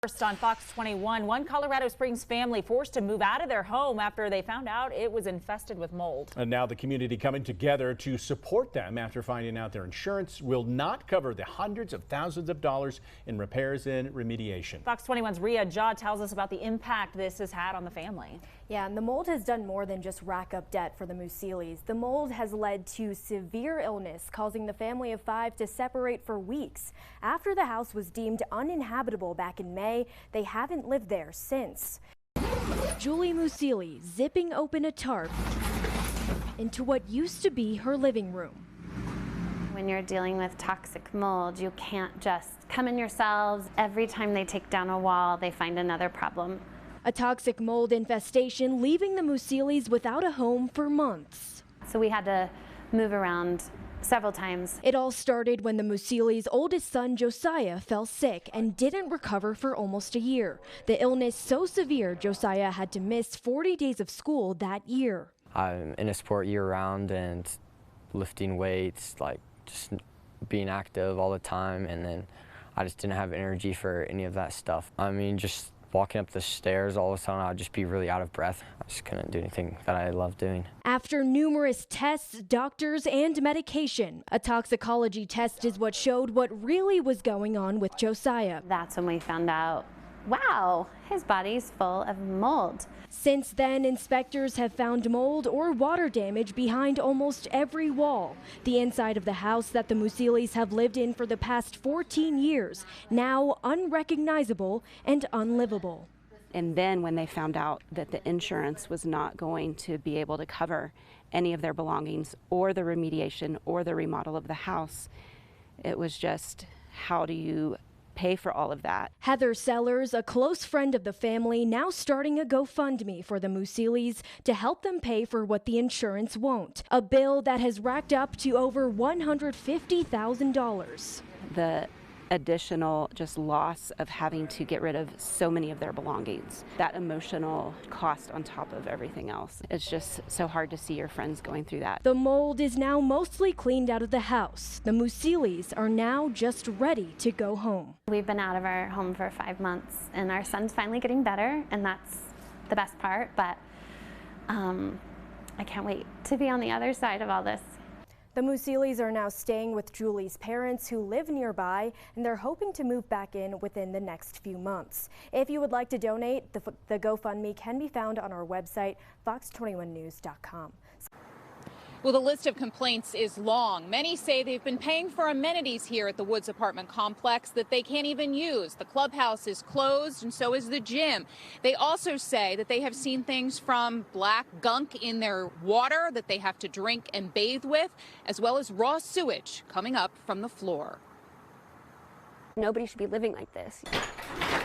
First on Fox 21, one Colorado Springs family forced to move out of their home after they found out it was infested with mold. And now the community coming together to support them after finding out their insurance will not cover the hundreds of thousands of dollars in repairs and remediation. Fox 21's Rhea Jaw tells us about the impact this has had on the family. Yeah, and the mold has done more than just rack up debt for the Musilis. The mold has led to severe illness, causing the family of 5 to separate for weeks. After the house was deemed uninhabitable back in May, they haven't lived there since. Julie Musili zipping open a tarp into what used to be her living room. When you're dealing with toxic mold, you can't just come in yourselves. Every time they take down a wall, they find another problem. A toxic mold infestation leaving the Musilis without a home for months. So we had to move around several times. It all started when the Musilis' oldest son, Josiah, fell sick and didn't recover for almost a year. The illness so severe, Josiah had to miss 40 days of school that year. I'm in a sport year-round and lifting weights, like just being active all the time, and then I just didn't have energy for any of that stuff. I mean, just walking up the stairs all of a sudden, I'd just be really out of breath. I just couldn't do anything that I love doing. After numerous tests, doctors, and medication, a toxicology test is what showed what really was going on with Josiah. That's when we found out, wow, his body's full of mold. Since then, inspectors have found mold or water damage behind almost every wall. The inside of the house that the Musilis have lived in for the past 14 years, now unrecognizable and unlivable. And then when they found out that the insurance was not going to be able to cover any of their belongings or the remediation or the remodel of the house, it was just, how do you pay for all of that? Heather Sellers, a close friend of the family, now starting a GoFundMe for the Musilis to help them pay for what the insurance won't. A bill that has racked up to over $150,000. The additional just loss of having to get rid of so many of their belongings, that emotional cost on top of everything else. It's just so hard to see your friends going through that. The mold is now mostly cleaned out of the house. The Musilis are now just ready to go home. We've been out of our home for 5 months, and our son's finally getting better, and that's the best part, but I can't wait to be on the other side of all this. The Musilis are now staying with Julie's parents who live nearby, and they're hoping to move back in within the next few months. If you would like to donate, the GoFundMe can be found on our website, fox21news.com. Well, the list of complaints is long. Many say they've been paying for amenities here at the Woods apartment complex that they can't even use. The clubhouse is closed, and so is the gym. They also say that they have seen things from black gunk in their water that they have to drink and bathe with, as well as raw sewage coming up from the floor. Nobody should be living like this.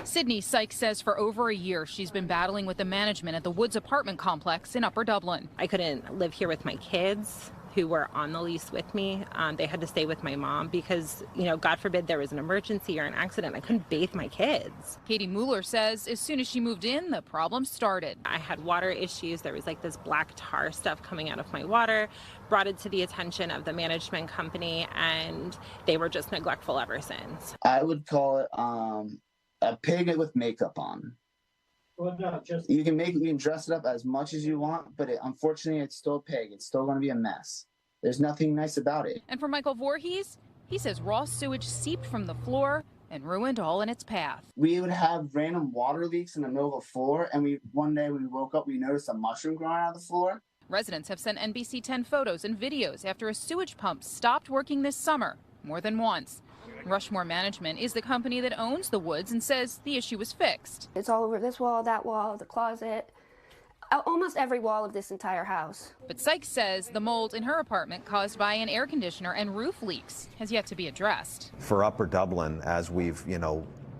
Sydney Sykes says for over a year she's been battling with the management at the Woods apartment complex in Upper Dublin. I couldn't live here with my kids who were on the lease with me. They had to stay with my mom because, you know, God forbid there was an emergency or an accident. I couldn't bathe my kids. Katie Mueller says as soon as she moved in, the problem started. I had water issues. There was like this black tar stuff coming out of my water, brought it to the attention of the management company, and they were just neglectful ever since. I would call it a pig with makeup on. Well, no, just you can dress it up as much as you want, but unfortunately it's still a pig. It's still going to be a mess. There's nothing nice about it. And for Michael Voorhees, he says raw sewage seeped from the floor and ruined all in its path. We would have random water leaks in the middle of the floor, and one day when we woke up, we noticed a mushroom growing out of the floor. Residents have sent NBC 10 photos and videos after a sewage pump stopped working this summer more than once. Rushmore Management is the company that owns the Woods and says the issue was fixed. It's all over this wall, that wall, the closet, almost every wall of this entire house. But Sykes says the mold in her apartment caused by an air conditioner and roof leaks has yet to be addressed. For Upper Dublin, as we've,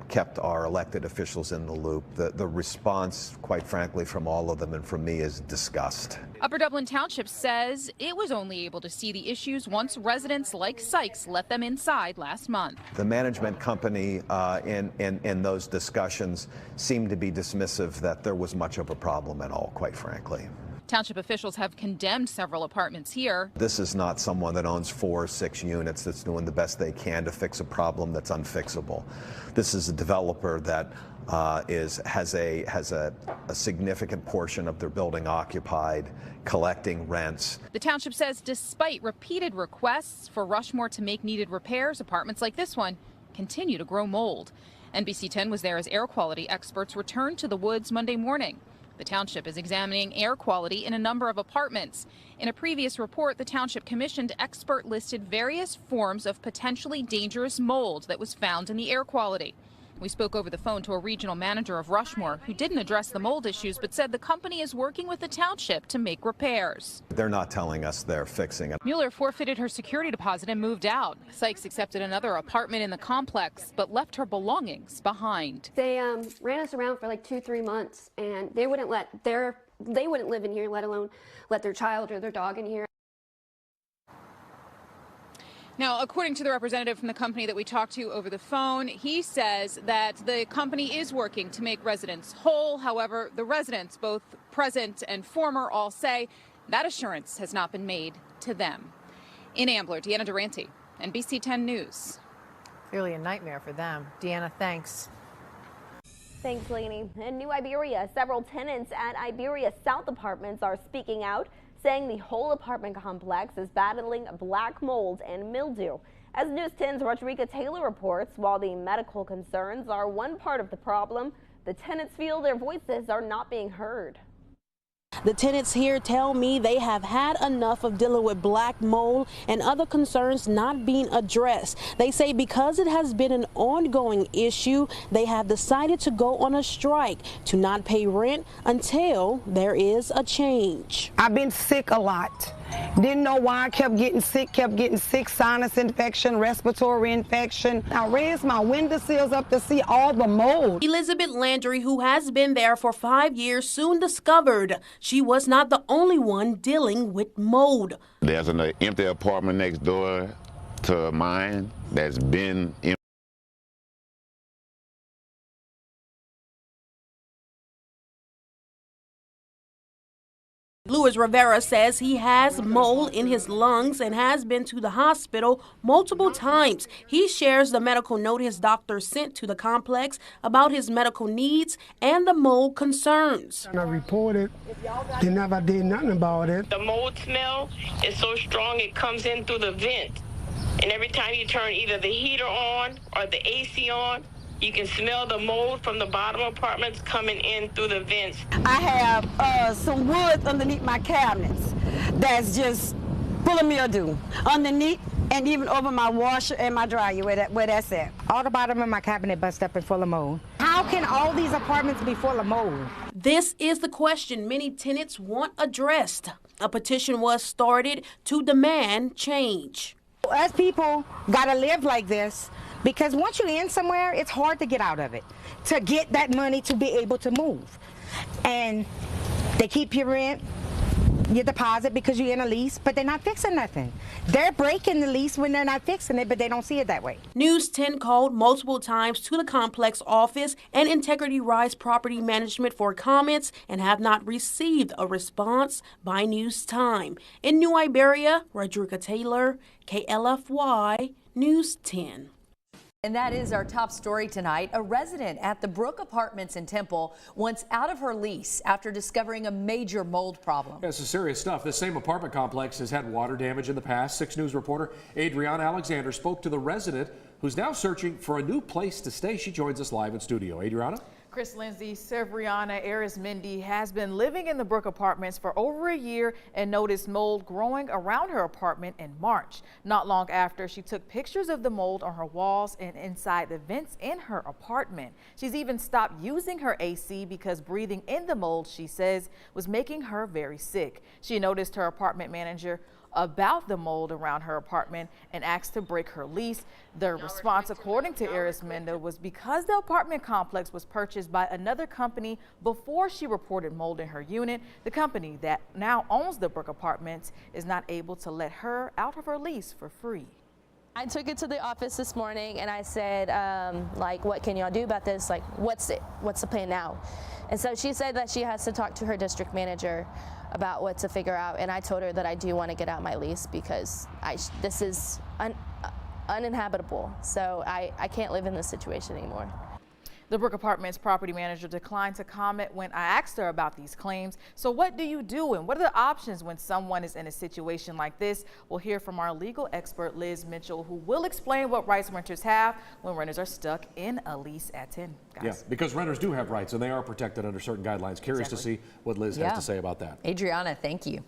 kept our elected officials in the loop, the response, quite frankly, from all of them and from me is disgust. Upper Dublin Township says it was only able to see the issues once residents like Sykes let them inside last month. The management company in those discussions seemed to be dismissive that there was much of a problem at all, quite frankly. Township officials have condemned several apartments here. This is not someone that owns 4 or 6 units that's doing the best they can to fix a problem that's unfixable. This is a developer that has a significant portion of their building occupied, collecting rents. The township says despite repeated requests for Rushmore to make needed repairs, apartments like this one continue to grow mold. NBC 10 was there as air quality experts returned to the woods Monday morning. The township is examining air quality in a number of apartments. In a previous report, the township commissioned expert listed various forms of potentially dangerous mold that was found in the air quality. We spoke over the phone to a regional manager of Rushmore who didn't address the mold issues but said the company is working with the township to make repairs. They're not telling us they're fixing it. Mueller forfeited her security deposit and moved out. Sykes accepted another apartment in the complex but left her belongings behind. They ran us around for like 2-3 months, and they wouldn't live in here, let alone let their child or their dog in here. Now, according to the representative from the company that we talked to over the phone, he says that the company is working to make residents whole. However, the residents, both present and former, all say that assurance has not been made to them. In Ambler, Deanna Durante, NBC 10 News. Clearly a nightmare for them. Deanna, thanks. Thanks, Lainey. In New Iberia, several tenants at Iberia South Apartments are speaking out, saying the whole apartment complex is battling black mold and mildew. As News 10's Rodriga Taylor reports, while the medical concerns are one part of the problem, the tenants feel their voices are not being heard. The tenants here tell me they have had enough of dealing with black mold and other concerns not being addressed. They say because it has been an ongoing issue, they have decided to go on a strike to not pay rent until there is a change. I've been sick a lot. Didn't know why I kept getting sick, sinus infection, respiratory infection. I raised my windowsills up to see all the mold. Elizabeth Landry, who has been there for 5 years, soon discovered she was not the only one dealing with mold. There's an empty apartment next door to mine that's been empty. Luis Rivera says he has mold in his lungs and has been to the hospital multiple times. He shares the medical note his doctor sent to the complex about his medical needs and the mold concerns. I reported, they never did nothing about it. The mold smell is so strong it comes in through the vent. And every time you turn either the heater on or the AC on, you can smell the mold from the bottom apartments coming in through the vents. I have some wood underneath my cabinets that's just full of mildew. Underneath and even over my washer and my dryer where that's at. All the bottom of my cabinet bust up and full of mold. How can all these apartments be full of mold? This is the question many tenants want addressed. A petition was started to demand change. Us people gotta live like this, because once you're in somewhere, it's hard to get out of it, to get that money to be able to move. And they keep your rent, your deposit because you're in a lease, but they're not fixing nothing. They're breaking the lease when they're not fixing it, but they don't see it that way. News 10 called multiple times to the complex office and Integrity Rise Property Management for comments and have not received a response by News Time. In New Iberia, Rodriga Taylor, KLFY, News 10. And that is our top story tonight. A resident at the Brook Apartments in Temple wants out of her lease after discovering a major mold problem. This is serious stuff. This same apartment complex has had water damage in the past. 6 News reporter Adriana Alexander spoke to the resident who's now searching for a new place to stay. She joins us live in studio. Adriana? Chris Lindsay, Severiana Arismendi has been living in the Brook Apartments for over a year and noticed mold growing around her apartment in March. Not long after, she took pictures of the mold on her walls and inside the vents in her apartment. She's even stopped using her AC because breathing in the mold, she says, was making her very sick. She noticed her apartment manager about the mold around her apartment and asked to break her lease. The response, according to Arismendi, was because the apartment complex was purchased by another company before she reported mold in her unit. The company that now owns the Brook Apartments is not able to let her out of her lease for free. I took it to the office this morning and I said, like, what can y'all do about this? Like, what's the plan now? And so she said that she has to talk to her district manager about what to figure out. And I told her that I do want to get out my lease because this is uninhabitable. So I can't live in this situation anymore. The Brook Apartments property manager declined to comment when I asked her about these claims. So what do you do, and what are the options when someone is in a situation like this? We'll hear from our legal expert, Liz Mitchell, who will explain what rights renters have when renters are stuck in a lease at 10. Guys. Yeah, because renters do have rights and they are protected under certain guidelines. Curious to see what Liz has to say about that. Adriana, thank you.